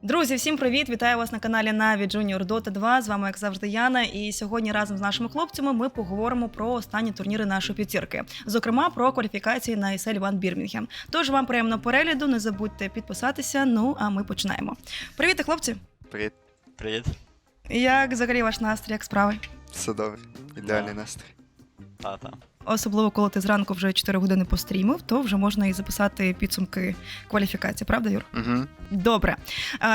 Друзі, всім привіт! Вітаю вас на каналі Na'Vi Junior Dota 2. З вами, як завжди, Яна. І сьогодні разом з нашими хлопцями ми поговоримо про останні турніри нашої п'ятірки. Зокрема, про кваліфікації на ESL One Birmingham. Тож вам приємного перегляду, не забудьте підписатися, ну а ми починаємо. Привіт, хлопці! Привіт. Привіт. Як взагалі ваш настрій, як справи? Все добре. Ідеальний настрій. Та. Особливо, коли ти зранку вже 4 години пострімив, то вже можна і записати підсумки кваліфікації, правда, Юр? Угу. Добре.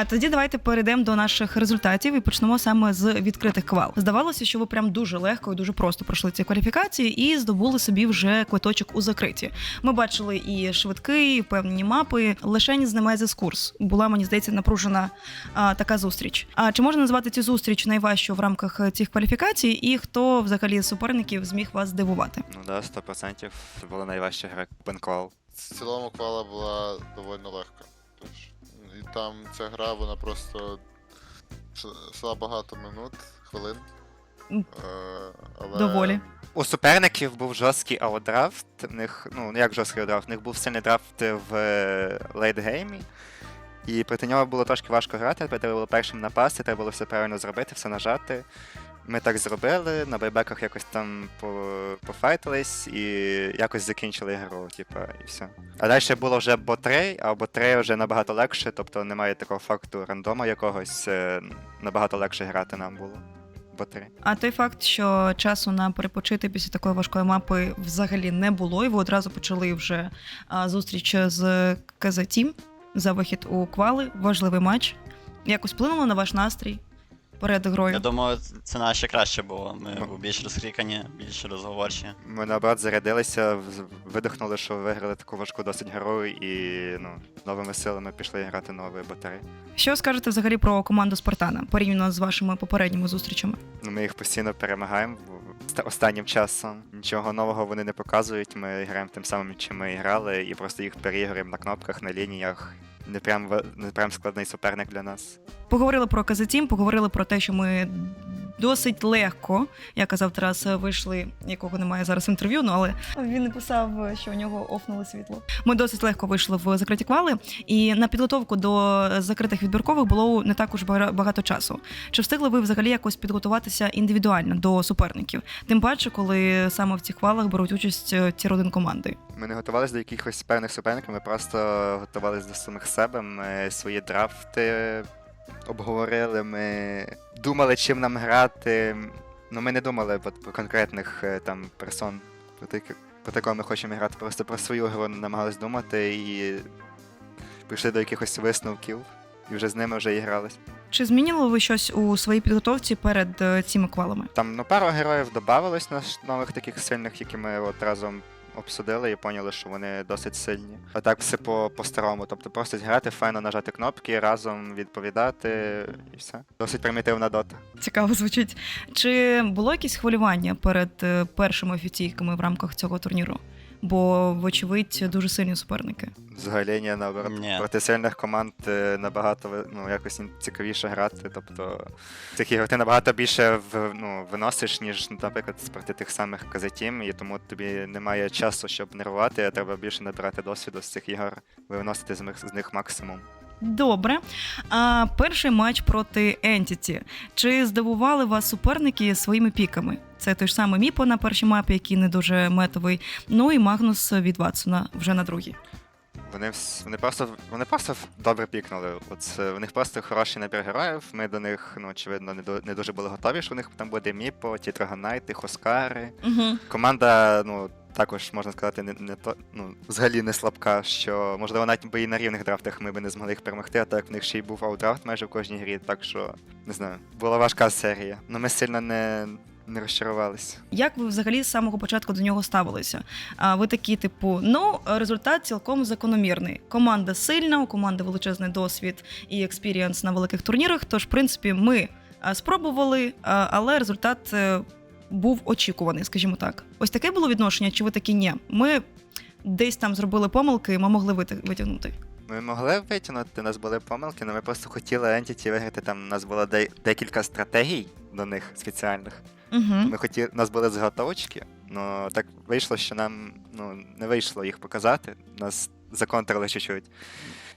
Тоді давайте перейдемо до наших результатів і почнемо саме з відкритих квал. Здавалося, що ви прям дуже легко і дуже просто пройшли ці кваліфікації і здобули собі вже квиточок у закриті. Ми бачили і швидкий, і певні мапи. Лишень з Немезис курс. Була, мені здається, напружена така зустріч. А чи можна назвати цю зустріч найважчою в рамках цих кваліфікацій? І хто взагалі з суперників зміг вас здивувати? Ну да, 100%. Це була найважча гра Бенквал. В цілому квала була доволі легка. Тож, і там ця гра, вона просто йшла багато минут, хвилин. Але... Доволі. У суперників був жорсткий аутдрафт. В них, ну як жорсткий аутдрафт, в них був сильний драфт в лейтгеймі. І проти нього було трошки важко грати, треба було першим напасти, треба було все правильно зробити, все нажати. Ми так зробили, на байбеках якось там пофайтились і якось закінчили гру, і все. А далі було вже бот-3, а бот-3 вже набагато легше, тобто немає такого факту рандома якогось, набагато легше грати нам було. Бот-3. А той факт, що часу на перепочити після такої важкої мапи взагалі не було, і ви одразу почали вже зустріч з КЗ Team за вихід у квали, важливий матч. Якось вплинуло на ваш настрій перед грою? Я думаю, це наше краще було. Ми були більш розхрікані, більш розговорчі. Ми наоборот зарядилися, видихнули, що виграли таку важку досить гру і новими силами пішли грати нові бот-3. Що скажете взагалі про команду Спартана, порівняно з вашими попередніми зустрічами? Ми їх постійно перемагаємо останнім часом. Нічого нового вони не показують. Ми граємо тим самим, чим ми грали, і просто їх переіграємо на кнопках, на лініях. Не прям складний суперник для нас. Поговорили про КЗ Team, поговорили про те, що ми досить легко, як казав Тарас, вийшли, якого немає зараз інтерв'ю, але він написав, що у нього офнуло світло. Ми досить легко вийшли в закриті квали, і на підготовку до закритих відбіркових було не так уж багато часу. Чи встигли ви взагалі якось підготуватися індивідуально до суперників? Тим паче, коли саме в цих квалах беруть участь тір-1 команди. Ми не готувалися до якихось певних суперників, ми просто готувалися до самих себе, ми свої драфти обговорили, ми думали, чим нам грати. Ми не думали про конкретних там персон, про кого ми хочемо грати, просто про свою гру намагалися думати і прийшли до якихось висновків, і вже з ними вже і гралися. Чи змінили ви щось у своїй підготовці перед цими квалами? Там пару героїв додавалось нових таких сильних, які ми от разом обсудили і поняли, що вони досить сильні. А так все по-старому. Тобто просто грати, файно нажати кнопки, разом відповідати і все. Досить примітивна дота. Цікаво звучить. Чи було якесь хвилювання перед першими офіційками в рамках цього турніру? Бо, вочевидь, дуже сильні суперники. Взагалі ні, наоборот. Ні. Проти сильних команд набагато якось цікавіше грати. Тобто цих ігор ти набагато більше виносиш, ніж, наприклад, проти тих самих КЗ Team, і тому тобі немає часу, щоб нервувати, а треба більше набирати досвіду з цих ігор, виносити з них максимум. Добре. А перший матч проти Entity. Чи здивували вас суперники своїми піками? Це той ж самий Міпо на першій мапі, який не дуже метовий, ну і Магнус від Ватсона вже на другій. Вони просто добре пікнули. У них просто хороший набір героїв. Ми до них, очевидно, не дуже були готові, що у них там буде Міпо, ті Драгонайти, Хоскари. Угу. Команда, також, можна сказати, взагалі не слабка, що, можливо, навіть би і на рівних драфтах ми би не змогли їх перемогти, а так в них ще й був аутдрафт майже в кожній грі, так що, не знаю, була важка серія. Но ми сильно не розчарувалися. Як ви взагалі з самого початку до нього ставилися? Ви такі, результат цілком закономірний. Команда сильна, у команди величезний досвід і експірієнс на великих турнірах, тож, в принципі, ми спробували, але результат був очікуваний, скажімо так. Ось таке було відношення, чи ви такі ні? Ми десь там зробили помилки, ми могли витягнути. Ми могли витягнути, у нас були помилки, але ми просто хотіли Entity виграти, там у нас було декілька стратегій до них спеціальних. Угу. У нас були заготовочки, але так вийшло, що нам не вийшло їх показати, нас законтрили чуть-чуть.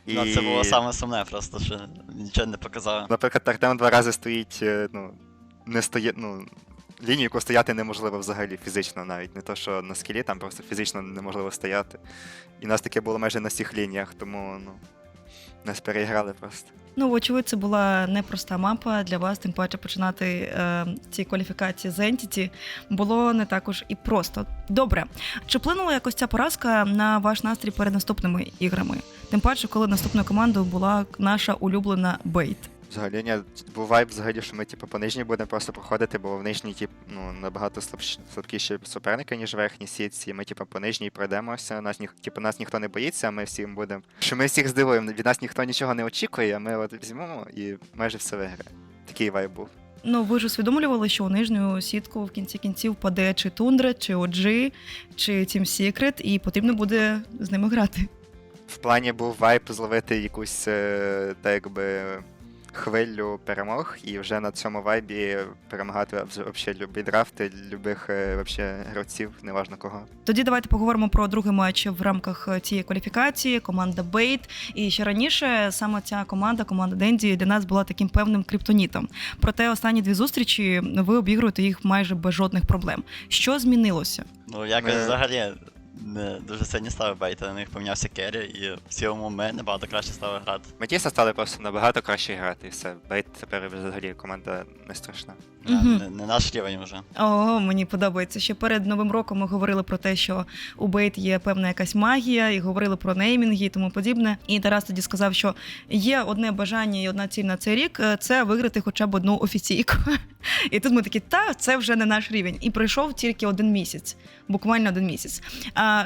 І, Ну, це було саме сумне, просто що нічого не показав. наприклад, Артем 2 рази стоїть, не стоїть, лінію, яку стояти неможливо взагалі фізично навіть. Не то, що на скілі, там просто фізично неможливо стояти. І нас таке було майже на всіх лініях, тому нас переіграли просто. Ну, вочевидь, це була непроста мапа для вас, тим паче починати ці кваліфікації з Entity було не також і просто. Добре, чи вплинула якось ця поразка на ваш настрій перед наступними іграми? Тим паче, коли наступною командою була наша улюблена Бейт. Взагалі, ні, був вайб взагалі, що ми по нижній будемо просто проходити, бо в нижній набагато слабкіші суперники, ніж в верхній сітці. Ми по нижній пройдемося, нас ніхто не боїться, а ми всім будемо. Що ми всіх здивуємо, від нас ніхто нічого не очікує, а ми от візьмемо і майже все виграє. Такий вайб був. Ну, ви ж усвідомлювали, що у нижню сітку в кінці кінців паде чи Тундра, чи OG, чи Team Secret, і потрібно буде з ними грати. В плані був вайб зловити якусь, так якби, хвилю перемог, і вже на цьому вайбі перемагати взагалі любі драфти, любих вообще гравців, неважно кого. Тоді давайте поговоримо про другий матч в рамках цієї кваліфікації. Команда Бейт. І ще раніше саме ця команда Денді, для нас була таким певним криптонітом. Проте останні дві зустрічі ви обігруєте їх майже без жодних проблем. Що змінилося? Ну, якось взагалі не дуже сильно ставив бейти, на них помінявся керрі, і в цілому ми набагато краще стали грати. Ми дійсно стали просто набагато краще грати, і все. Бейт тепер взагалі команда не страшна. Мгм. Не наш рівень вже. О, мені подобається. Ще перед Новим роком ми говорили про те, що у Бейт є певна якась магія, і говорили про неймінги і тому подібне. І Тарас тоді сказав, що є одне бажання і одна ціль на цей рік – це виграти хоча б одну офіційку. І тут ми такі, це вже не наш рівень. І пройшов тільки 1 місяць, буквально 1 місяць.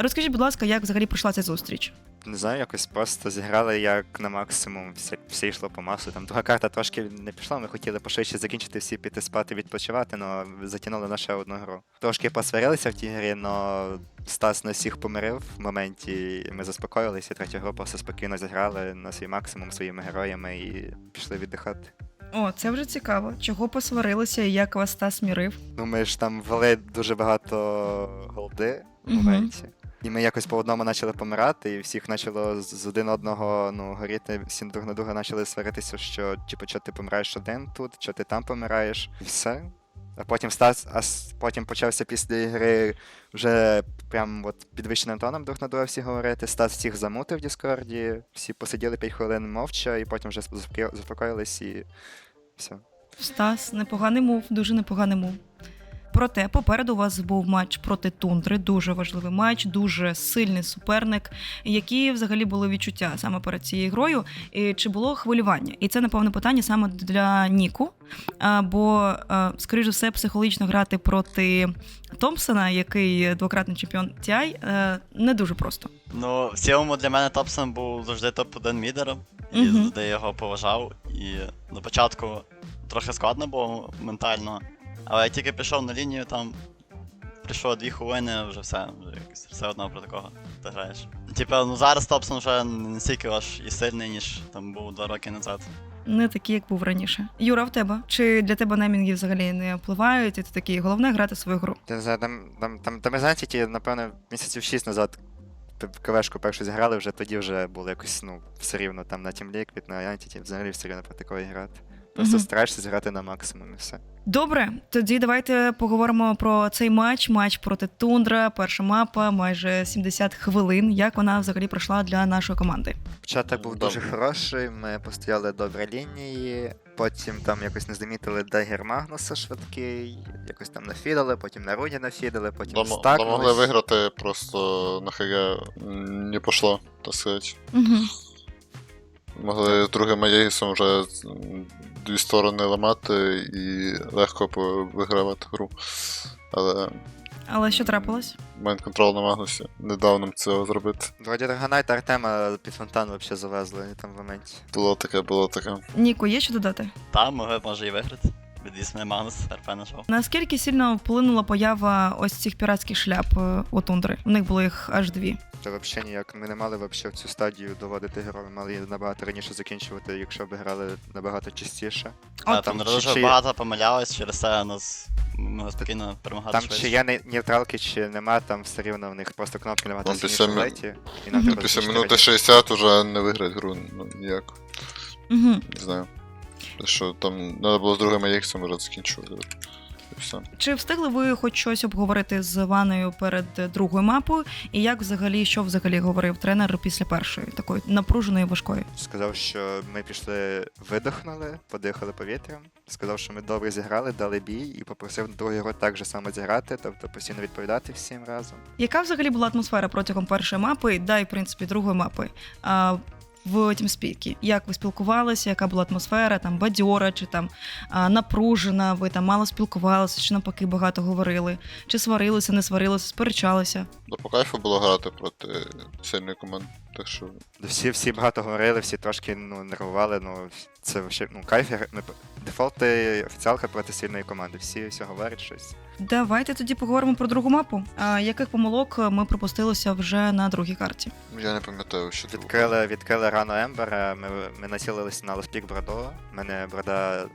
Розкажіть, будь ласка, як взагалі пройшла ця зустріч? Не знаю, якось просто зіграли як на максимум, все йшло по масу. Там друга карта трошки не пішла, ми хотіли пошвидше закінчити всі, піти спати, відпочивати, але затягнули на ще одну гру. Трошки посварилися в тій грі, але Стас нас всіх помирив в моменті, і ми заспокоїлися, і третю гру просто спокійно зіграли на свій максимум своїми героями і пішли віддихати. О, це вже цікаво. Чого посварилися і як вас Стас мірив? Ну, ми ж там ввели дуже багато голди в моменті. І ми якось по одному почали помирати, і всіх почало з один одного горіти, всі друг на друга почали сваритися, що що ти помираєш один тут, що ти там помираєш, і все. А потім потім почався після ігри вже прям підвищеним тоном друг на друга всі говорити. Стас всіх замутив в Діскорді, всі посиділи 5 хвилин мовча, і потім вже заспокоїлись і все. Стас, непоганий мув, дуже непоганий мув. Проте попереду у вас був матч проти Тундри, дуже важливий матч, дуже сильний суперник. Які взагалі були відчуття саме перед цією грою? І чи було хвилювання? І це, напевно, питання саме для Ніку, бо, скоріш за все, психологічно грати проти Томпсона, який двократний чемпіон TI, не дуже просто. Ну, в цілому для мене Томпсон був завжди топ-1 мідером, і завжди його поважав. І на початку трохи складно було ментально. Але я тільки пішов на лінію, там прийшло 2 хвилини, вже все одно проти кого ти граєш. Зараз Топсон вже не настільки аж і сильний, ніж там був 2 роки назад. Не такий, як був раніше. Юра, в тебе? Чи для тебе неймінги взагалі не впливають, і ти такий, головне грати свою гру? Я не знаю, там ми знаєте, напевно, місяців 6 назад КВшку першу зіграли, вже тоді вже було якось, все рівно там на Team Liquid, на Entity, взагалі все рівно проти кого грати. Просто стараєшся зіграти на максимум і все. Добре, тоді давайте поговоримо про цей матч проти Тундра, перша мапа, майже 70 хвилин. Як вона взагалі пройшла для нашої команди? Початок був дуже хороший, ми постояли добре лінії, потім там якось не замітили Дагер Магнуса швидкий, якось там нафідали, потім на руні нафідали, потім Могли стакнулись. виграти, просто на ХГ не пошло, так сказати. Могли з другим Аєгісом вже 2 сторони ламати і легко вигравати гру. Але що трапилось? Майнд-контрол на Магнусі не дав нам цього зробити. Вроді Драгонайт Артема під фонтан взагалі завезли там в моменті. Було таке. Ніко, є що додати? Там могли, може, і виграти. відвіз мене Магнус, РП знайшов. Наскільки сильно вплинула поява ось цих піратських шляп у тундри? У них було їх аж 2. Та взагалі ніяк. Ми не мали вообще в цю стадію доводити герою, мали її набагато раніше закінчувати, якщо б грали набагато частіше. А От, там там дуже чи- багато помилялись, через це нас ми спокійно перемагати Там швидше. чи є нейтралки, чи нема, там все рівно в них просто кнопки нема Там там після сильніше в ми- леті, і нам Мгм. треба Після зробити минути раніше. 60 уже не виграти гру, ну ніяк, Угу. не знаю. Те, що там треба було з другим AX вже закінчувати. І все. Чи встигли ви хоч щось обговорити з Ваною перед другою мапою? І як взагалі, що взагалі говорив тренер після першої, такої напруженої, важкої? Сказав, що ми пішли, видихнули, подихали повітрям. Сказав, що ми добре зіграли, дали бій і попросив другий гру так же само зіграти, тобто постійно відповідати всім разом. Яка взагалі була атмосфера протягом першої мапи, да і в принципі другої мапи? В TeamSpeak? Як ви спілкувалися, яка була атмосфера, там бадьора, чи там напружена, ви там мало спілкувалися, чи навпаки багато говорили, чи сварилися, не сварилися, сперечалися? Ну, по кайфу було грати проти сильної команди, так що Всі багато говорили, всі трошки нервували, це вообще, кайф. Дефолти офіціалка проти сильної команди. Всі говорять щось. Давайте тоді поговоримо про другу мапу. Яких помилок ми пропустилися вже на другій карті? я не пам'ятаю, що це було. Відкрили рано Ембера, ми націлилися на Лоспік Бродо. У мене Брода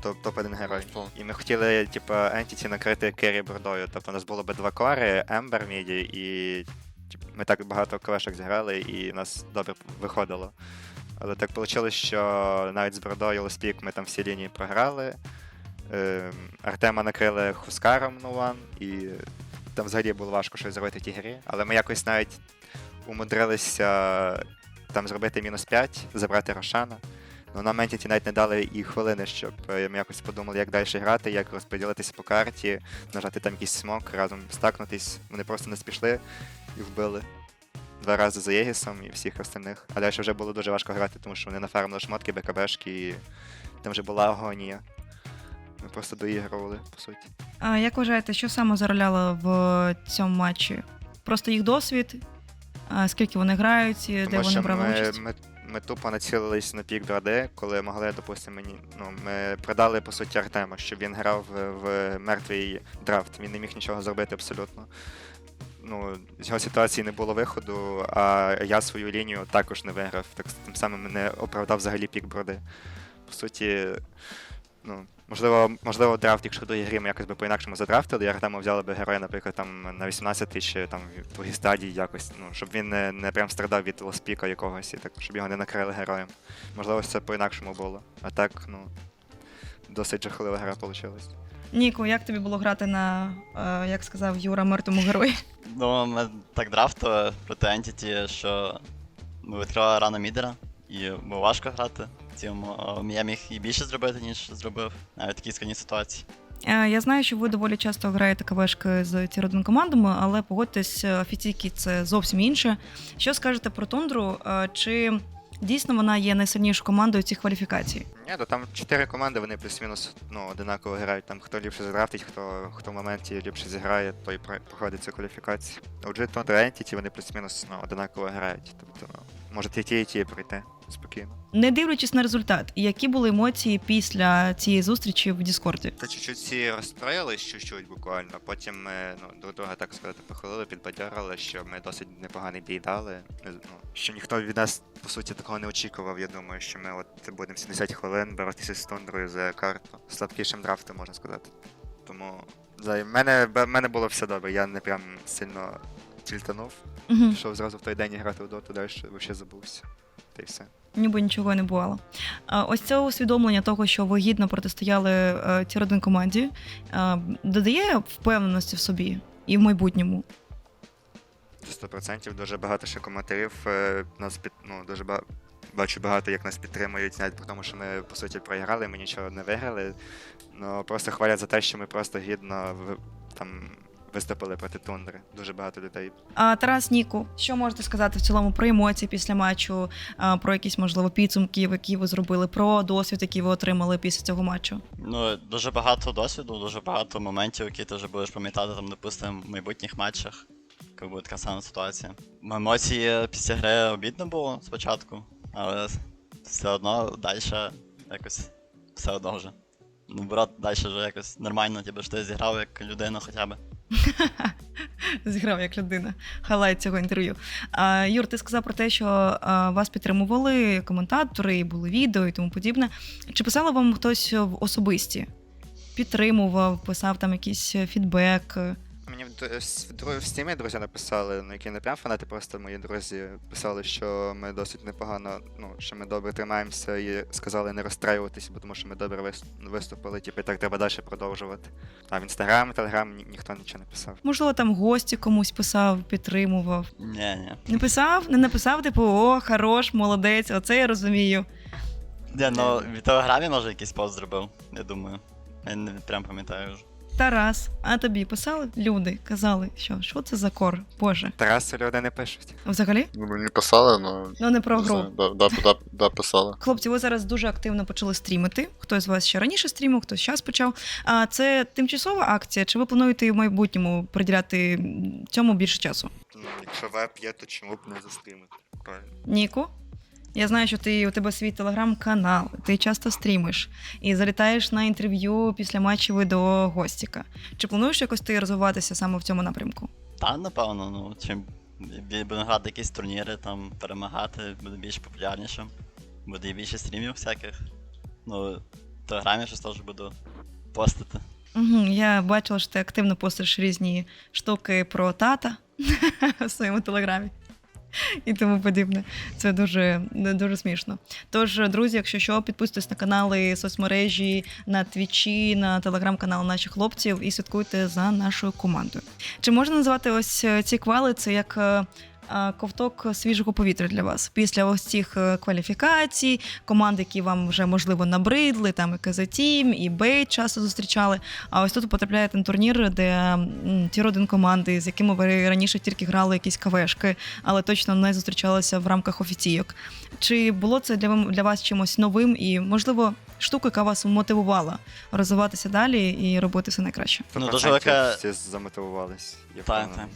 топ-1 герой. І ми хотіли, Entity накрити керрі Бродою. Тобто у нас було би 2 кори, Ембер міді, і ми так багато клешок зіграли, і у нас добре виходило. Але так вийшло, що навіть з Бродою Лоспік ми там всі лінії програли. Артема накрили Хускаром Нуан, і там взагалі було важко щось зробити в тій грі. Але ми якось навіть умудрилися там зробити -5, забрати Рошана. Ну, нам Entity навіть не дали і хвилини, щоб ми якось подумали, як далі грати, як розподілитися по карті, нажати там якийсь смок, разом стакнутись. Вони просто не спішли і вбили 2 рази за Єгісом і всіх остальних. А далі вже було дуже важко грати, тому що вони нафармили шмотки, БКБшки, і там вже була агонія. Ми просто доігрували, по суті. Як вважаєте, що саме зароляло в цьому матчі? Просто їх досвід? Скільки вони грають, де Тому вони що брали участь? ми тупо націлились на пік Бради, коли могли, допустимо, ми продали, по суті, Артема, щоб він грав в мертвий драфт. Він не міг нічого зробити абсолютно. З його ситуації не було виходу, а я свою лінію також не виграв. Так тим самим не оправдав взагалі пік Бради. По суті, можливо, драфт, якщо до грі ми якось би по-інакшому задрафтили, і Артема взяли би героя, наприклад, там на 18-й чи там в другій стадії якось, щоб він не прям страдав від лоспіка якогось, і так, щоб його не накрили героєм. Можливо, це по-інакшому було. А так, досить жахлива гра вийшла. Ніку, як тобі було грати на, як сказав Юра, мертвому герої? Ну, ми так драфтили проти Entity, що ми відкривали рано мідера, і було важко грати. Тому я міг і більше зробити, ніж зробив, навіть в такій складній ситуації. Я знаю, що ви доволі часто граєте КВшки з Тір-1 командами, але погодьтесь, офіційки це зовсім інше. Що скажете про Тундру? Чи дійсно вона є найсильнішою командою цих кваліфікацій? Ні, то там 4 команди, вони плюс-мінус одинаково грають. Там хто ліпше задрафтить, хто в моменті ліпше зіграє, той проходить цю кваліфікацію. Отже, Tundra Entity, вони плюс-мінус одинаково грають. Тобто, можуть і ті пройти спокійно. Не дивлячись на результат, які були емоції після цієї зустрічі в Діскорді? Та чуть-чуть всі розстроїлись, чуть-чуть буквально. Потім ми друг друга, так сказати, похвалили, підбадьорили, що ми досить непоганий бій дали. Що ніхто від нас, по суті, такого не очікував. Я думаю, що ми будемо 70 хвилин боротися з Тундрою за карту. Слабкішим драфтом, можна сказати. Тому в мене було все добре, я не прям сильно тільтанув. Угу. Пішов зразу в той день грати в доту, далі взагалі забувся. Та й все. Ніби нічого не бувало. Ось це усвідомлення того, що ви гідно протистояли Тір-1 команді, додає впевненості в собі і в майбутньому? 100%. Дуже багато ще коментарів. Дуже бачу багато, як нас підтримують, навіть при тому, що ми, по суті, проіграли, ми нічого не виграли. Просто хвалять за те, що ми просто гідно виступили проти Тундри. Дуже багато людей. Тарас, Ніку, що можете сказати в цілому про емоції після матчу, про якісь, можливо, підсумки, які ви зробили, про досвід, який ви отримали після цього матчу? Дуже багато досвіду, дуже багато моментів, які ти вже будеш пам'ятати, допустимо, в майбутніх матчах, коли буде така сама ситуація. Емоції після гри обідно було спочатку, але все одно далі якось все одно вже. наоборот, далі вже якось нормально, типу, що ти зіграв як людина хоча б. Зіграв як людина. Хайлайт цього інтерв'ю. Юр, ти сказав про те, що вас підтримували коментатори, і були відео і тому подібне. Чи писав вам хтось в особисті? Підтримував, писав там якийсь фідбек? Мені в стімі друзі написали, ну які не прям фанати, просто мої друзі писали, що ми досить непогано, ну, що ми добре тримаємося і сказали не розстраюватися, бо тому що ми добре виступили, типу, і так треба далі продовжувати. А в інстаграм, телеграм ніхто нічого не писав. Можливо, там гості комусь писав, підтримував. Ні. Не писав? Не написав, типу, о, хорош, молодець, оце я розумію. Ні, ну в Телеграмі, може, якийсь пост зробив, я думаю. Я не прям пам'ятаю вже. Тарас, а тобі писали люди? Казали, що це за кор? Боже. Тарасу люди не пишуть. Взагалі? Ну, мені писали, але... Ну, не про гру. Да, писали. Хлопці, ви зараз дуже активно почали стрімити. Хтось з вас ще раніше стрімив, хтось зараз почав. А це тимчасова акція, чи ви плануєте в майбутньому приділяти цьому більше часу? Ну, якщо веб є, то чому б не застрімити? Правильно. Ніку? Я знаю, що у тебе свій телеграм-канал, ти часто стрімиш і залітаєш на інтерв'ю після матчів до гостіка. Чи плануєш якось ти розвиватися саме в цьому напрямку? Та, напевно, ну, чим будемо грати якісь турніри, там, перемагати, буде більш популярнішим. Буде і більше стрімів всяких. Ну, в Телеграмі щось теж буду постити. Угу, я бачила, що ти активно постиш різні штуки про тата в своєму телеграмі. І тому подібне. Це дуже, дуже смішно. Тож, друзі, якщо що, підписуйтесь на канали соцмережі, на твічі, на телеграм-канал наших хлопців і слідкуйте за нашою командою. Чи можна назвати ось ці квали це як ковток свіжого повітря для вас? Після ось цих кваліфікацій, команд, які вам вже, можливо, набридли, там і Казатім, і Бейт часто зустрічали, а ось тут потрапляєте на турнір, де ті родин команди, з якими ви раніше тільки грали якісь кавешки, але точно не зустрічалися в рамках офіційок. Чи було це для вас чимось новим і, можливо, штука, яка вас мотивувала розвиватися далі і робити все найкраще? Ну, 100% дуже велика- всі замотивувались. Я Так, впевнений. так.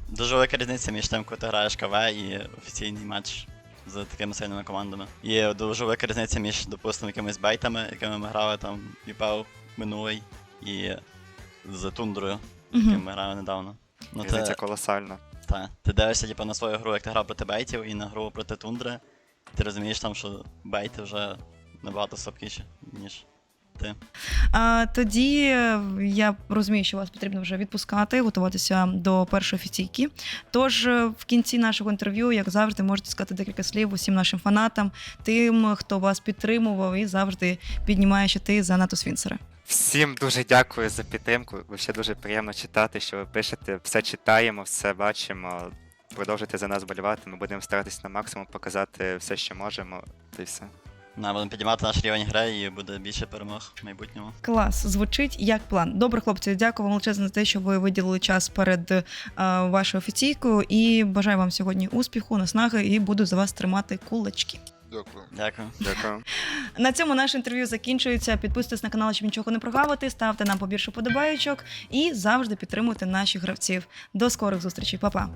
Дуже велика різниця між тим, коли ти граєш КВ і офіційний матч з такими сильними командами. Є дуже велика різниця між, допустимо, якимись бейтами, якими ми грали там ЮПЛ минулий, і з Тундрою, якими ми грали недавно. Ну, Різниця колосальна. ти дивишся типу, на свою гру, як ти грав проти бейтів, і на гру проти Тундри. Ти розумієш там, що бейти вже набагато слабкіші, ніж ти. Тоді я розумію, що вас потрібно вже відпускати, готуватися до першої офіційки. Тож в кінці нашого інтерв'ю, як завжди, можете сказати декілька слів усім нашим фанатам, тим, хто вас підтримував і завжди піднімає щити за Натус Вінсера. Всім дуже дякую за підтримку. Ще дуже приємно читати, що ви пишете. Все читаємо, все бачимо. Продовжуйте за нас болівати. Ми будемо старатися на максимум показати все, що можемо. Та й все. Будемо підіймати наш рівень гри і буде більше перемог в майбутньому. Клас, звучить як план. Добре, хлопці, дякую вам величезно за те, що ви виділили час перед вашою офіційкою і бажаю вам сьогодні успіху, наснаги і буду за вас тримати кулачки. Дякую. Дякую. Дякую. На цьому наше інтерв'ю закінчується. Підписуйтесь на канал, щоб нічого не прогавити, ставте нам побільше подобаючок і завжди підтримуйте наших гравців. До скорих зустрічей, па-па!